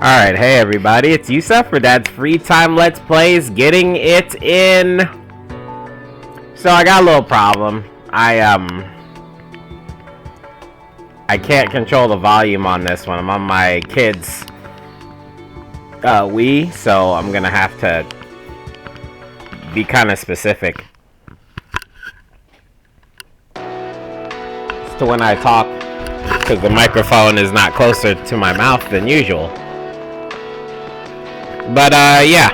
Alright, hey everybody, it's Yusuf for Dad's Free Time Let's Plays, getting it in. So I got a little problem. I can't control the volume on this one. I'm on my kid's Wii, so I'm gonna have to be kind of specific as to when I talk, because the microphone is not closer to my mouth than usual. But yeah,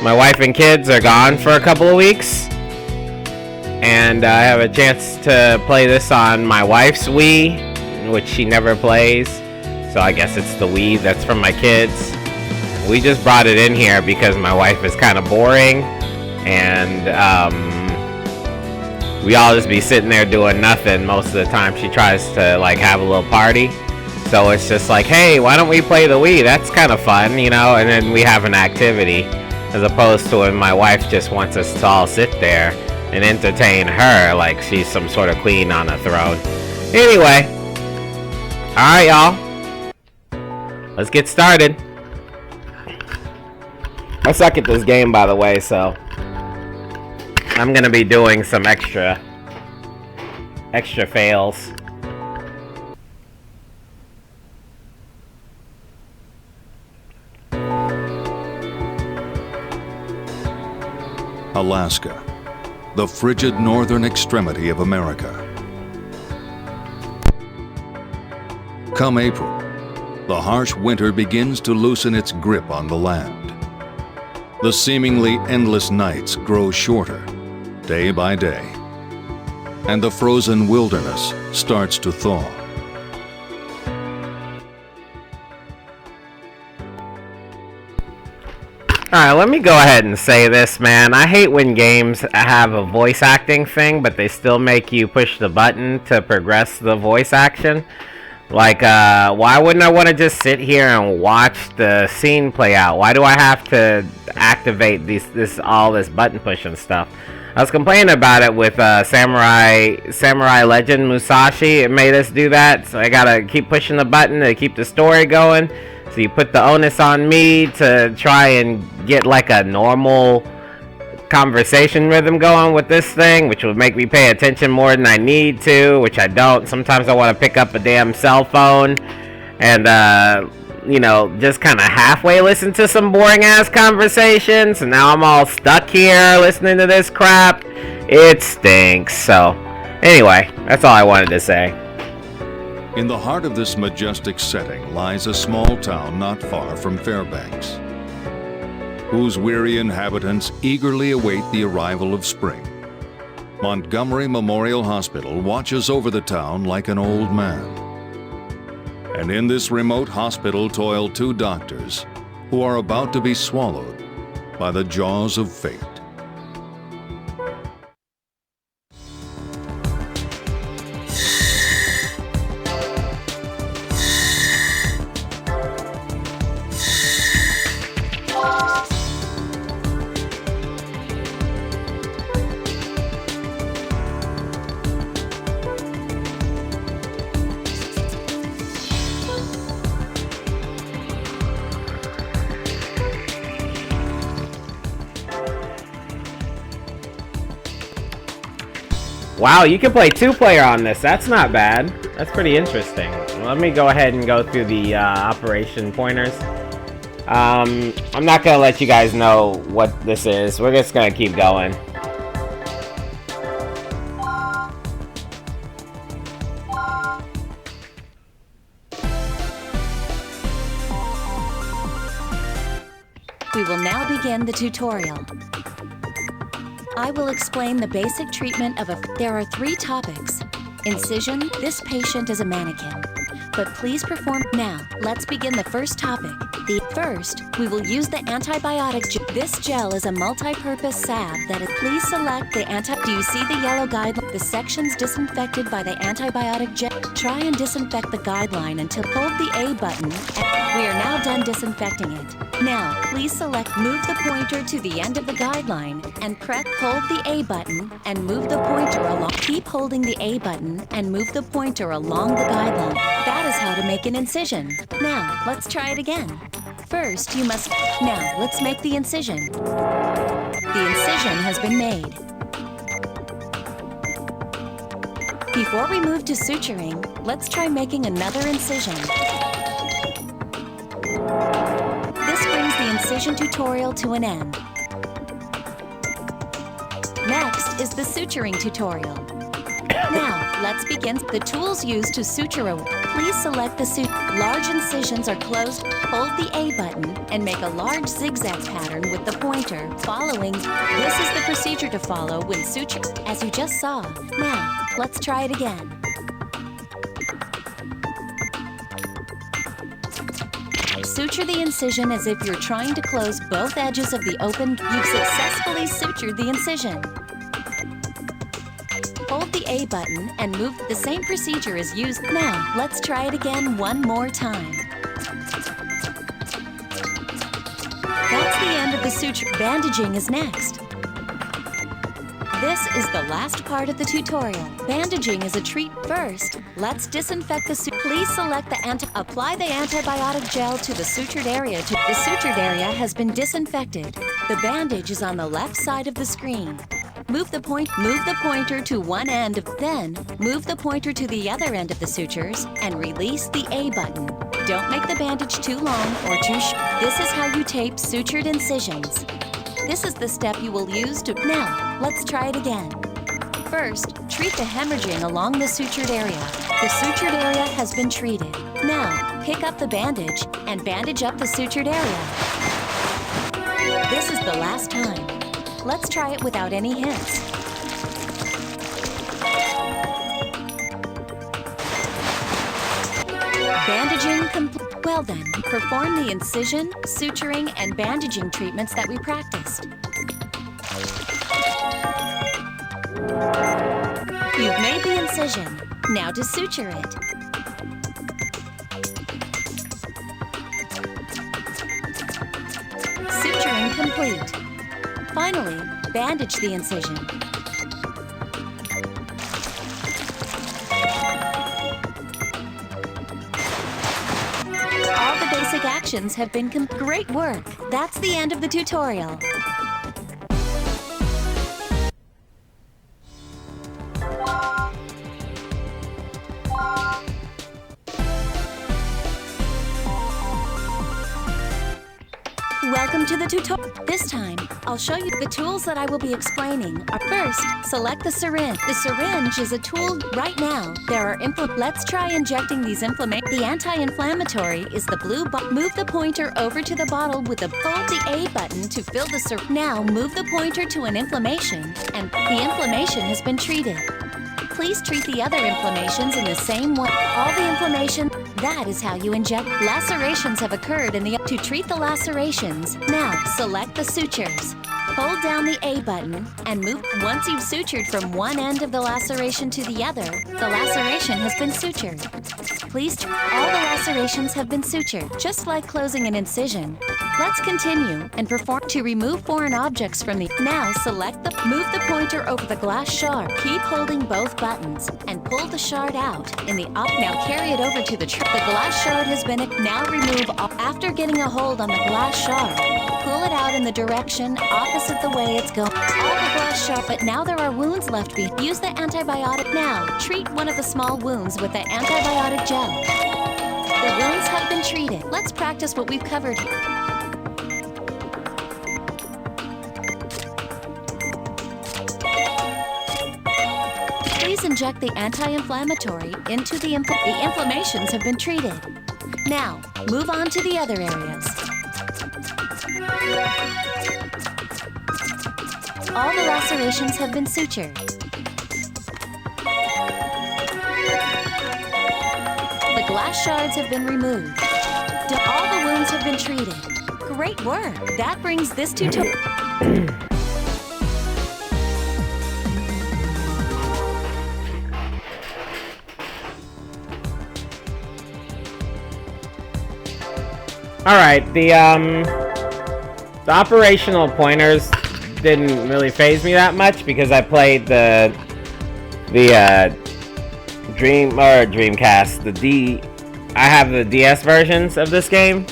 my wife and kids are gone for a couple of weeks, and I have a chance to play this on my wife's Wii, which she never plays, so I guess it's the Wii that's from my kids. We just brought it in here because my wife is kind of boring, and we all just be sitting there doing nothing most of the time. She tries to like have a little party. So it's just like, hey, why don't we play the Wii? That's kind of fun, you know, and then we have an activity, as opposed to when my wife just wants us to all sit there and entertain her like she's some sort of queen on a throne. Anyway, alright, y'all, let's get started. I suck at this game, by the way, so I'm gonna be doing some extra fails. Alaska, the frigid northern extremity of America. Come April, the harsh winter begins to loosen its grip on the land. The seemingly endless nights grow shorter, day by day, and the frozen wilderness starts to thaw. Alright, let me go ahead and say this, man. I hate when games have a voice acting thing, but they still make you push the button to progress the voice action. Like, why wouldn't I want to just sit here and watch the scene play out? Why do I have to activate all this button pushing stuff? I was complaining about it with Samurai Legend Musashi. It made us do that, so I gotta keep pushing the button to keep the story going. So you put the onus on me to try and get like a normal conversation rhythm going with this thing, which would make me pay attention more than I need to, which I don't. Sometimes I want to pick up a damn cell phone and, you know, just kind of halfway listen to some boring ass conversations. And now I'm all stuck here listening to this crap. It stinks. So, anyway, that's all I wanted to say. In the heart of this majestic setting lies a small town not far from Fairbanks, whose weary inhabitants eagerly await the arrival of spring. Montgomery Memorial Hospital watches over the town like an old man. And in this remote hospital toil two doctors who are about to be swallowed by the jaws of fate. Wow, you can play two-player on this. That's not bad. That's pretty interesting. Let me go ahead and go through the operation pointers. I'm not going to let you guys know what this is. We're just going to keep going. We will now begin the tutorial. I will explain the basic treatment of There are 3 topics. Incision, this patient is a mannequin. But please perform. Now, let's begin the first topic. First, we will use the antibiotic gel. This gel is a multi-purpose salve that is. Please select the Do you see the yellow guideline? The sections disinfected by the antibiotic gel. Try and disinfect the guideline until hold the A button. We are now done disinfecting it. Now, please move the pointer to the end of the guideline and hold the A button and move the pointer along. Keep holding the A button and move the pointer along the guideline. That is how to make an incision. Now, let's try it again. First, you must... Now, let's make the incision. The incision has been made. Before we move to suturing, let's try making another incision. This brings the incision tutorial to an end. Next is the suturing tutorial. Now, let's begin. The tools used to suture a... Please select the large incisions are closed. Hold the A button and make a large zigzag pattern with the pointer. Following, this is the procedure to follow when suture, as you just saw. Now, let's try it again. Suture the incision as if you're trying to close both edges of the open. You've successfully sutured the incision. Hold the A button and move. The same procedure is used. Now, let's try it again one more time. That's the end of the suture. Bandaging is next. This is the last part of the tutorial. Bandaging is a treat. First, let's disinfect the suture. Please select the apply the antibiotic gel to the sutured area. The sutured area has been disinfected. The bandage is on the left side of the screen. Move the pointer to one end, then move the pointer to the other end of the sutures and release the A button. Don't make the bandage too long or too short. This is how you tape sutured incisions. This is the step you will use to... Now, let's try it again. First, treat the hemorrhaging along the sutured area. The sutured area has been treated. Now, pick up the bandage and bandage up the sutured area. This is the last time. Let's try it without any hints. Bandaging complete. Well then, perform the incision, suturing, and bandaging treatments that we practiced. You've made the incision. Now to suture it. Suturing complete. Finally, bandage the incision. All the basic actions have been great work. That's the end of the tutorial. Welcome to the tutorial. This time, I'll show you the tools that I will be explaining. First, select the syringe. The syringe is a tool. Right now, there are Let's try injecting these The anti-inflammatory is the blue Move the pointer over to the bottle with the hold the A button to fill the syringe. Now, move the pointer to an inflammation, and the inflammation has been treated. Please treat the other inflammations in the same way. All the inflammation, that is how you inject. Lacerations have occurred to treat the lacerations. Now, select the sutures. Hold down the A button and move. Once you've sutured from one end of the laceration to the other, the laceration has been sutured. Please, all the lacerations have been sutured, just like closing an incision. Let's continue and perform to remove foreign objects from the... Now move the pointer over the glass shard. Keep holding both buttons and pull the shard out. Now carry it over to the glass shard has been... Now remove after getting a hold on the glass shard. Pull it out in the direction opposite the way it's going. All the glass shard, but now there are wounds left behind. Use the antibiotic now. Treat one of the small wounds with the antibiotic gel. The wounds have been treated. Let's practice what we've covered. Please inject the anti-inflammatory into the inflammations have been treated. Now, move on to the other areas. All the lacerations have been sutured. The glass shards have been removed. All the wounds have been treated. Great work! That brings this tutorial. Alright, the operational pointers didn't really faze me that much because I played the Dreamcast, the I have the DS versions of this game,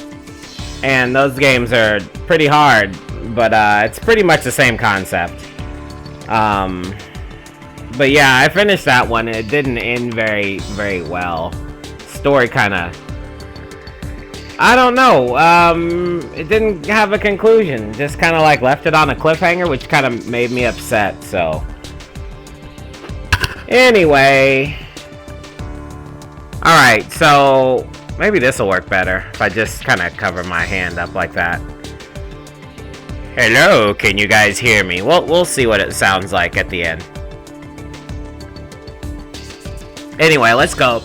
and those games are pretty hard, but it's pretty much the same concept. But yeah, I finished that one. It didn't end very, very well. Story kind of... I don't know. It didn't have a conclusion. Just kind of like left it on a cliffhanger, which kind of made me upset, so... Anyway... Alright, so... Maybe this will work better if I just kind of cover my hand up like that. Hello, can you guys hear me? We'll see what it sounds like at the end. Anyway, let's go.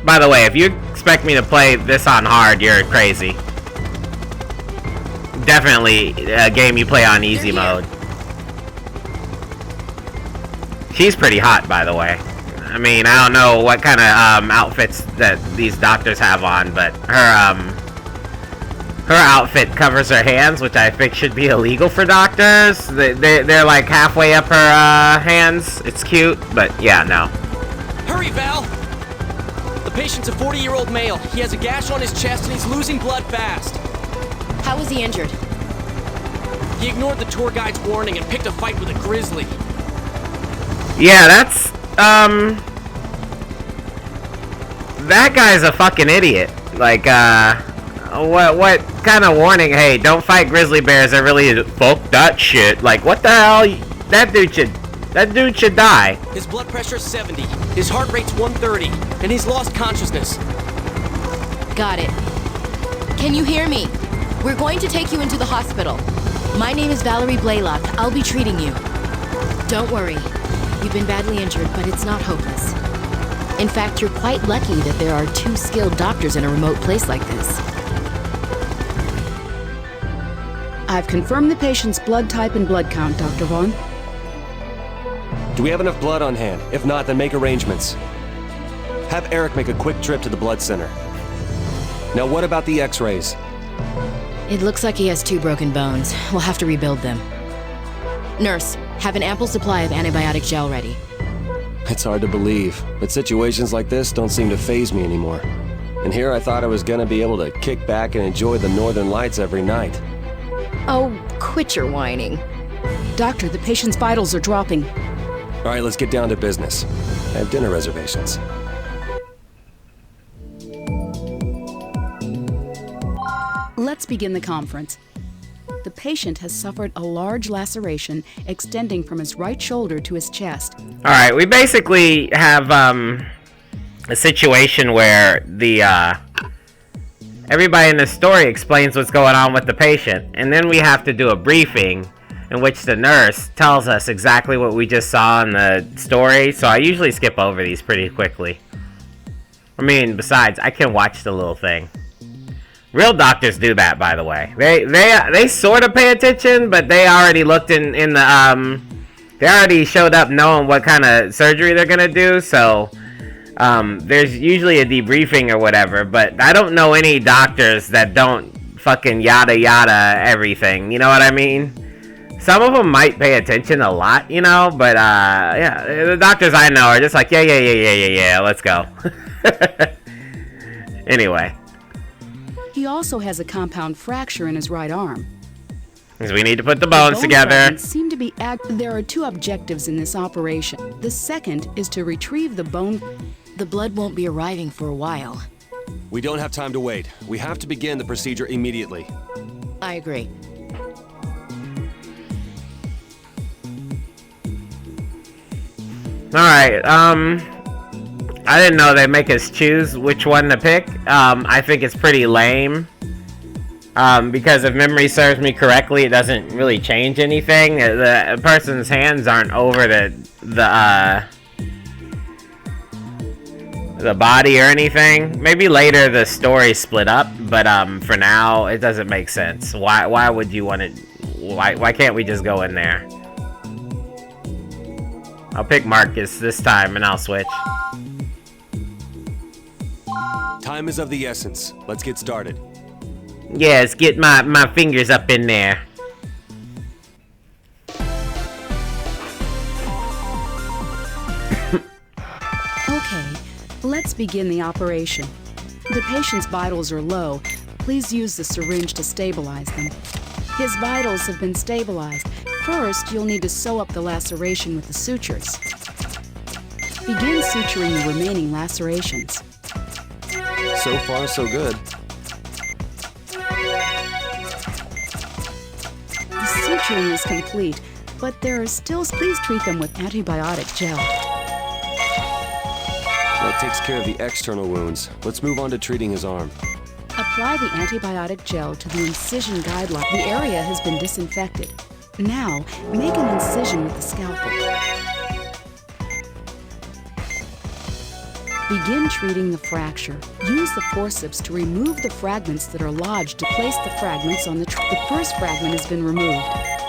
By the way, if you expect me to play this on hard, you're crazy. Definitely a game you play on easy mode. She's pretty hot, by the way. I mean, I don't know what kind of outfits that these doctors have on, but her outfit covers her hands, which I think should be illegal for doctors. They're like halfway up her hands. It's cute, but yeah, no. Hurry, Val! The patient's a 40-year-old male. He has a gash on his chest and he's losing blood fast. How was he injured? He ignored the tour guide's warning and picked a fight with a grizzly. Yeah, that's, that guy's a fucking idiot. Like, what kind of warning? Hey, don't fight grizzly bears. They're really, fuck that shit. Like, what the hell? That dude should die. His blood pressure's 70, his heart rate's 130, and he's lost consciousness. Got it. Can you hear me? We're going to take you into the hospital. My name is Valerie Blaylock. I'll be treating you. Don't worry. You've been badly injured, but it's not hopeless. In fact, you're quite lucky that there are 2 skilled doctors in a remote place like this. I've confirmed the patient's blood type and blood count, Dr. Vaughn. Do we have enough blood on hand? If not, then make arrangements. Have Eric make a quick trip to the blood center. Now, what about the x-rays? It looks like he has 2 broken bones. We'll have to rebuild them. Nurse, have an ample supply of antibiotic gel ready. It's hard to believe, but situations like this don't seem to faze me anymore. And here I thought I was gonna be able to kick back and enjoy the northern lights every night. Oh, quit your whining. Doctor, the patient's vitals are dropping. All right, let's get down to business. I have dinner reservations. Let's begin the conference. The patient has suffered a large laceration extending from his right shoulder to his chest. Alright, we basically have a situation where the everybody in the story explains what's going on with the patient, and then we have to do a briefing in which the nurse tells us exactly what we just saw in the story, so I usually skip over these pretty quickly. I mean, besides, I can watch the little thing. Real doctors do that, by the way. They sort of pay attention, but they already looked in the they already showed up knowing what kind of surgery they're gonna do, so there's usually a debriefing or whatever, but I don't know any doctors that don't fucking yada yada everything, you know what I mean? Some of them might pay attention a lot, you know, but yeah, the doctors I know are just like, yeah, let's go. Anyway. He also has a compound fracture in his right arm. Because we need to put the bones together. Fragments seem to be There are 2 objectives in this operation. The second is to retrieve the bone. The blood won't be arriving for a while. We don't have time to wait. We have to begin the procedure immediately. I agree. Alright, I didn't know they make us choose which one to pick. I think it's pretty lame. Because if memory serves me correctly, it doesn't really change anything. The person's hands aren't over the body or anything. Maybe later the story split up, but for now it doesn't make sense. Why would you want it? Why can't we just go in there? I'll pick Marcus this time and I'll switch. Time is of the essence. Let's get started. Yes, get my fingers up in there. Let's begin the operation. The patient's vitals are low. Please use the syringe to stabilize them. His vitals have been stabilized. First, you'll need to sew up the laceration with the sutures. Begin suturing the remaining lacerations. So far, so good. The suturing is complete, but there are still... Please treat them with antibiotic gel. That takes care of the external wounds. Let's move on to treating his arm. Apply the antibiotic gel to the incision guideline. The area has been disinfected. Now, make an incision with the scalpel. Begin treating the fracture. Use the forceps to remove the fragments that are lodged. To place the fragments on the first fragment has been removed.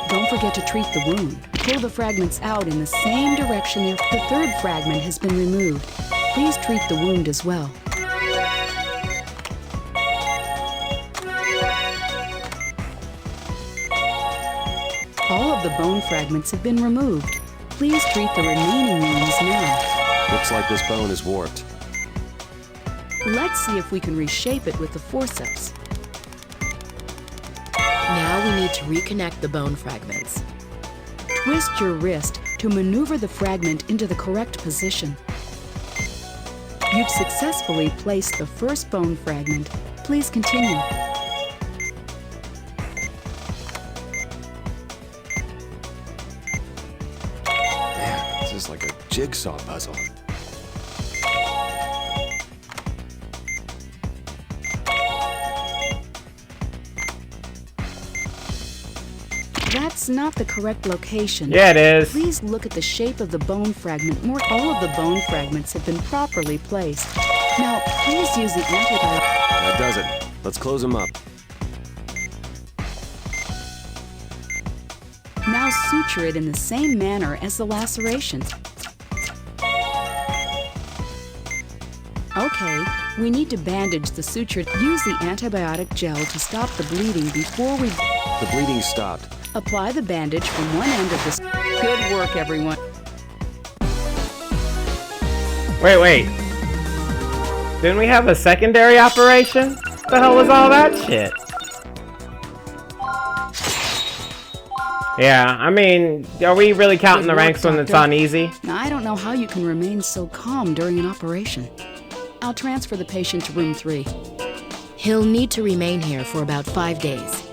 Don't forget to treat the wound. Pull the fragments out in the same direction. The third fragment has been removed. Please treat the wound as well. All of the bone fragments have been removed. Please treat the remaining wounds now. Looks like this bone is warped. Let's see if we can reshape it with the forceps. Now we need to reconnect the bone fragments. Twist your wrist to maneuver the fragment into the correct position. You've successfully placed the first bone fragment. Please continue. Man, this is like a jigsaw puzzle. That's not the correct location. Yeah, it is. Please look at the shape of the bone fragment. All of the bone fragments have been properly placed. Now, please use the antibiotic. That does it. Let's close him up. Now suture it in the same manner as the lacerations. Okay, we need to bandage the suture. Use the antibiotic gel to stop the bleeding before we... The bleeding stopped. Apply the bandage from one end of this. Good work, everyone. Wait. Didn't we have a secondary operation? What the hell was all that shit? Yeah, I mean, are we really counting the ranks when it's on easy? Now, I don't know how you can remain so calm during an operation. I'll transfer the patient to room 3. He'll need to remain here for about 5 days.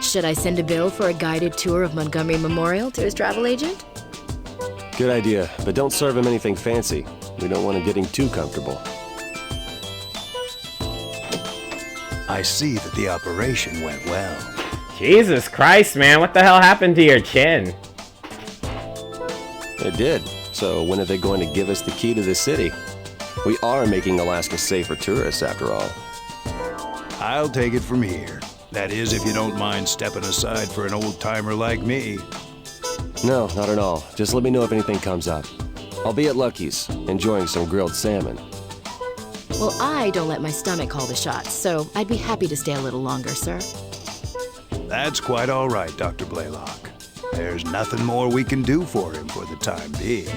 Should I send a bill for a guided tour of Montgomery Memorial to his travel agent? Good idea, but don't serve him anything fancy. We don't want him getting too comfortable. I see that the operation went well. Jesus Christ, man, what the hell happened to your chin? It did. So when are they going to give us the key to the city? We are making Alaska safe for tourists, after all. I'll take it from here. That is, if you don't mind stepping aside for an old-timer like me. No, not at all. Just let me know if anything comes up. I'll be at Lucky's, enjoying some grilled salmon. Well, I don't let my stomach call the shots, so I'd be happy to stay a little longer, sir. That's quite all right, Dr. Blaylock. There's nothing more we can do for him for the time being.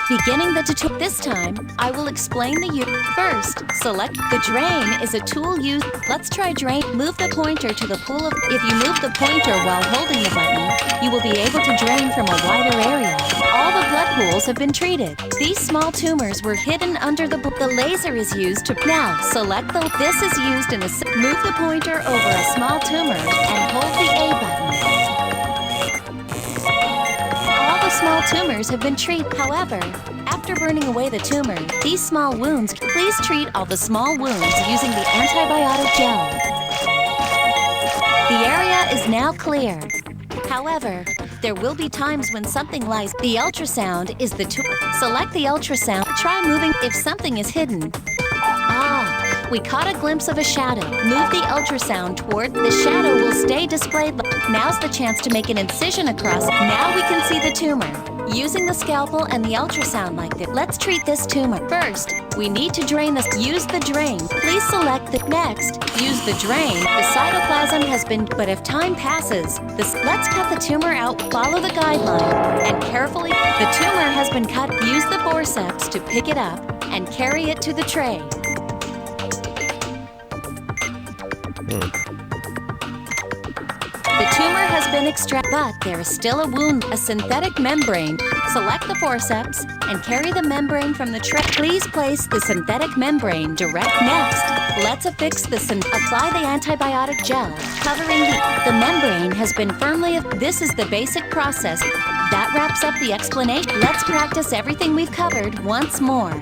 Beginning the tutorial. This time, I will explain the use. First, select the drain is a tool used. Let's try drain. Move the pointer to the pool of. If you move the pointer while holding the button, you will be able to drain from a wider area. All the blood pools have been treated. These small tumors were hidden under the. The laser is used to. Now, select the. This is used in a. Move the pointer over a small tumor and hold the A button. Small tumors have been treated. However, after burning away the tumor, these small wounds, please treat all the small wounds using the antibiotic gel. The area is now clear. However, there will be times when something lies. The ultrasound is the tool. Select the ultrasound. Try moving if something is hidden. We caught a glimpse of a shadow. Move the ultrasound toward the shadow will stay displayed. Now's the chance to make an incision across. Now we can see the tumor. Using the scalpel and the ultrasound like this, let's treat this tumor. First, we need to drain this. Use the drain. Please select the next. Use the drain. The cytoplasm has been, but if time passes, let's cut the tumor out. Follow the guideline and carefully. The tumor has been cut. Use the forceps to pick it up and carry it to the tray. The tumor has been extracted, but there is still a wound, a synthetic membrane. Select the forceps and carry the membrane from the tray. Please place the synthetic membrane direct next. Let's affix the apply the antibiotic gel, covering the membrane has been firmly. This is the basic process. That wraps up the explanation. Let's practice everything we've covered once more.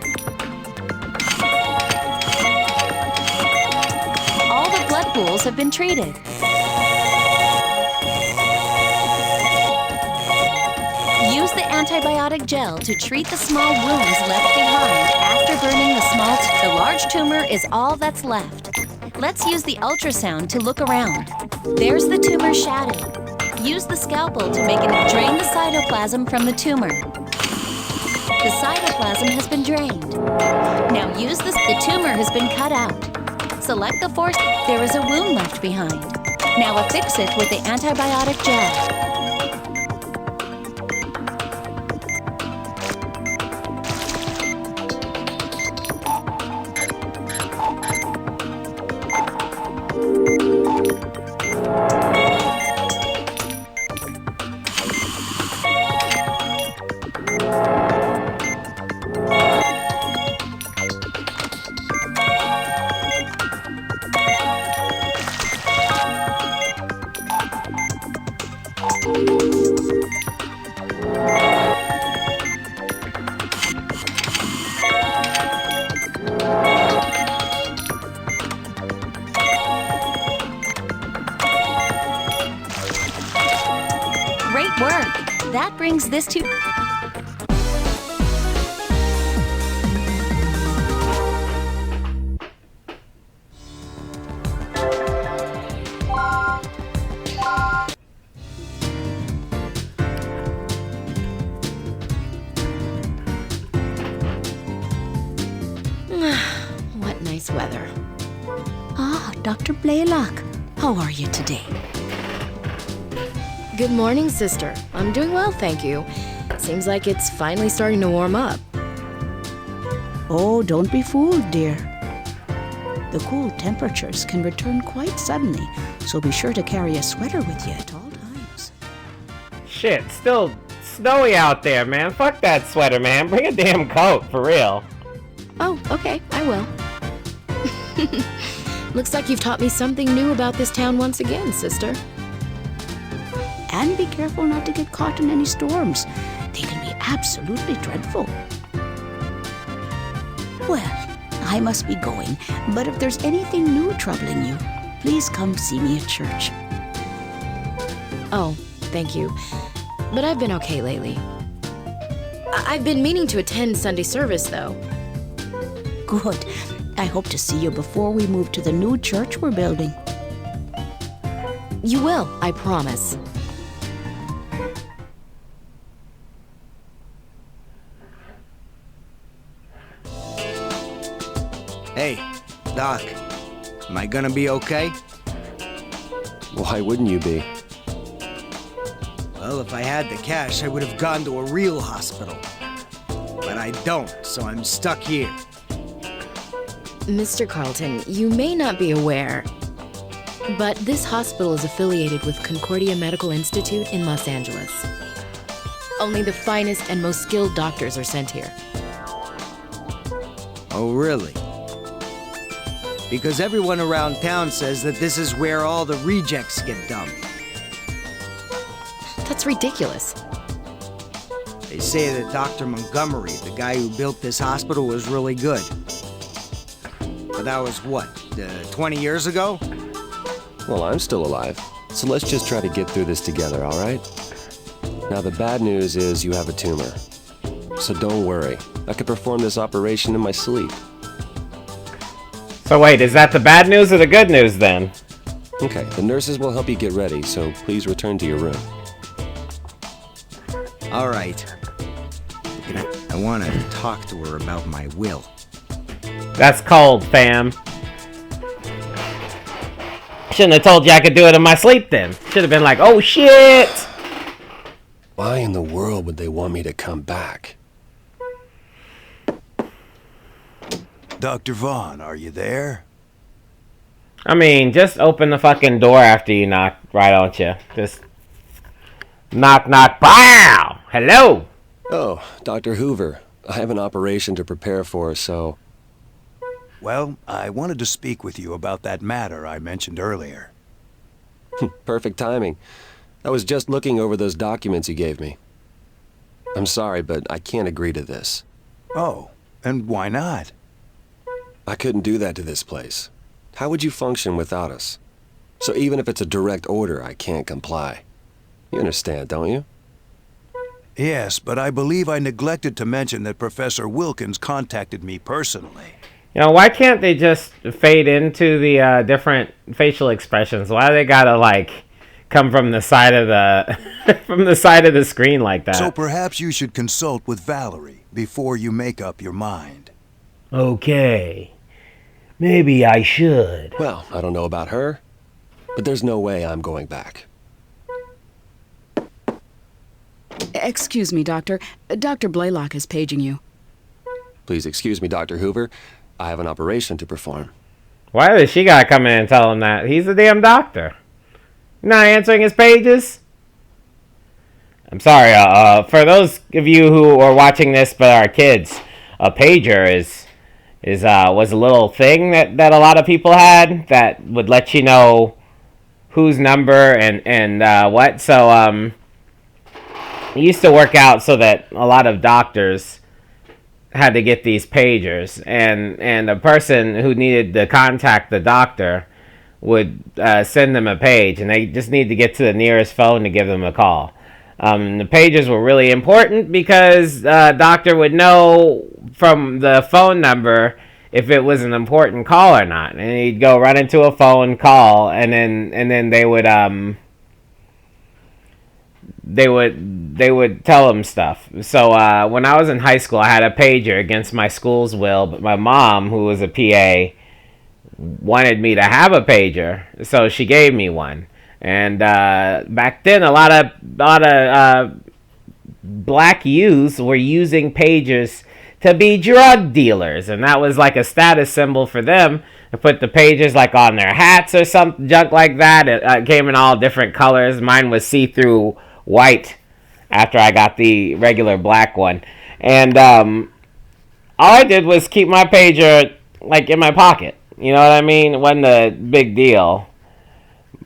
All the blood pools have been treated. Use the antibiotic gel to treat the small wounds left behind. After burning the large tumor is all that's left. Let's use the ultrasound to look around. There's the tumor shadow. Use the scalpel to drain the cytoplasm from the tumor. The cytoplasm has been drained. Now use the tumor has been cut out. Select the force. There is a wound left behind. Now affix it with the antibiotic gel. Great work! That brings this to... What nice weather. Ah, Dr. Blaylock. How are you today? Good morning, sister. I'm doing well, thank you. Seems like it's finally starting to warm up. Oh, don't be fooled, dear. The cool temperatures can return quite suddenly, so be sure to carry a sweater with you at all times. Shit, still snowy out there, man. Fuck that sweater, man. Bring a damn coat, for real. Oh, okay, I will. Looks like you've taught me something new about this town once again, sister. And be careful not to get caught in any storms. They can be absolutely dreadful. Well, I must be going, but if there's anything new troubling you, please come see me at church. Oh, thank you. But I've been okay lately. I've been meaning to attend Sunday service, though. Good. I hope to see you before we move to the new church we're building. You will, I promise. Hey, Doc, am I gonna be okay? Why wouldn't you be? Well, if I had the cash, I would have gone to a real hospital. But I don't, so I'm stuck here. Mr. Carlton, you may not be aware, but this hospital is affiliated with Concordia Medical Institute in Los Angeles. Only the finest and most skilled doctors are sent here. Oh, really? Because everyone around town says that this is where all the rejects get dumped. That's ridiculous. They say that Dr. Montgomery, the guy who built this hospital, was really good. But that was what, 20 years ago? Well, I'm still alive, so let's just try to get through this together, all right? Now, the bad news is you have a tumor. So don't worry, I could perform this operation in my sleep. So wait, is that the bad news or the good news then? Okay, the nurses will help you get ready, so please return to your room. All right. I want to talk to her about my will. That's cold, fam. Shouldn't have told you I could do it in my sleep then. Should have been like, oh shit! Why in the world would they want me to come back? Dr. Vaughn, are you there? I mean, just open the fucking door after you knock, why don't you? Just knock, knock, BOW! Hello! Oh, Dr. Hoover. I have an operation to prepare for, so... Well, I wanted to speak with you about that matter I mentioned earlier. Perfect timing. I was just looking over those documents you gave me. I'm sorry, but I can't agree to this. Oh, and why not? I couldn't do that to this place. How would you function without us? So even if it's a direct order, I can't comply. You understand, don't you? Yes, but I believe I neglected to mention that Professor Wilkins contacted me personally. You know, why can't they just fade into the different facial expressions? Why do they gotta, like, come from the side of the from the side of the screen like that? So perhaps you should consult with Valerie before you make up your mind. Okay. Maybe I should. Well, I don't know about her, but there's no way I'm going back. Excuse me, Doctor. Dr. Blaylock is paging you. Please excuse me, Dr. Hoover. I have an operation to perform. Why does she gotta come in and tell him that? He's a damn doctor. Not answering his pages? I'm sorry, for those of you who are watching this but are kids, a pager was a little thing that a lot of people had that would let you know whose number and what. So, it used to work out so that a lot of doctors had to get these pagers, and a person who needed to contact the doctor would send them a page, and they just need to get to the nearest phone to give them a call. The pagers were really important because doctor would know from the phone number if it was an important call or not, and he'd go run into a phone call, and then they would tell him stuff. So when I was in high school, I had a pager against my school's will, but my mom, who was a PA, wanted me to have a pager, so she gave me one. And back then, a lot of black youths were using pagers to be drug dealers, and that was like a status symbol for them. To put the pagers like on their hats or some junk like that. It came in all different colors. Mine was see-through white after I got the regular black one. And all I did was keep my pager like in my pocket. You know what I mean? It wasn't a big deal.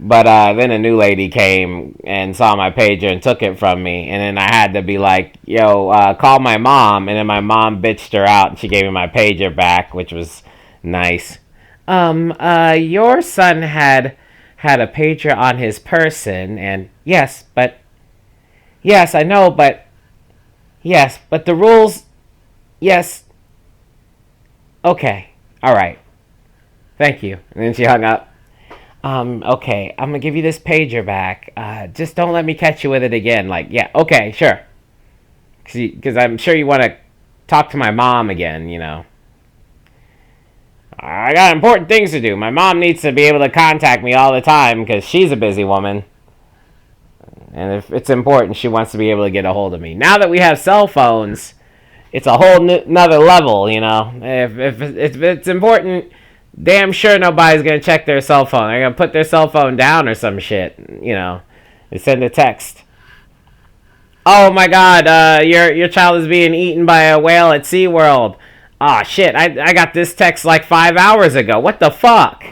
But then a new lady came and saw my pager and took it from me. And then I had to be like, yo, call my mom. And then my mom bitched her out and she gave me my pager back, which was nice. Your son had a pager on his person, and yes, I know, but the rules, yes, okay, alright, thank you. And then she hung up. Okay, I'm gonna give you this pager back, just don't let me catch you with it again. Like, yeah, okay, sure, because I'm sure you want to talk to my mom again, you know. I got important things to do. My mom needs to be able to contact me all the time because she's a busy woman. And if it's important, she wants to be able to get a hold of me. Now that we have cell phones, it's a whole nother level, you know. If it's important, damn sure nobody's going to check their cell phone. They're going to put their cell phone down or some shit, you know. They send a text. Oh my god, your child is being eaten by a whale at SeaWorld. Aw, shit, I got this text like 5 hours ago. What the fuck?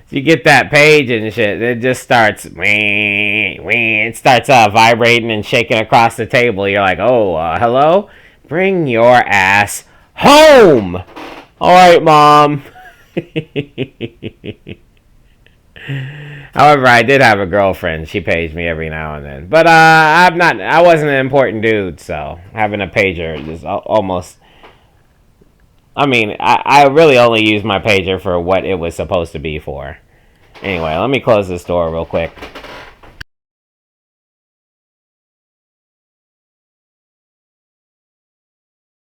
You get that page and shit, it just starts, it starts vibrating and shaking across the table. You're like, oh, hello? Bring your ass home! Alright, Mom. However, I did have a girlfriend. She paged me every now and then. But I wasn't an important dude, so having a pager is almost I mean, I really only use my pager for what it was supposed to be for. Anyway, let me close this door real quick.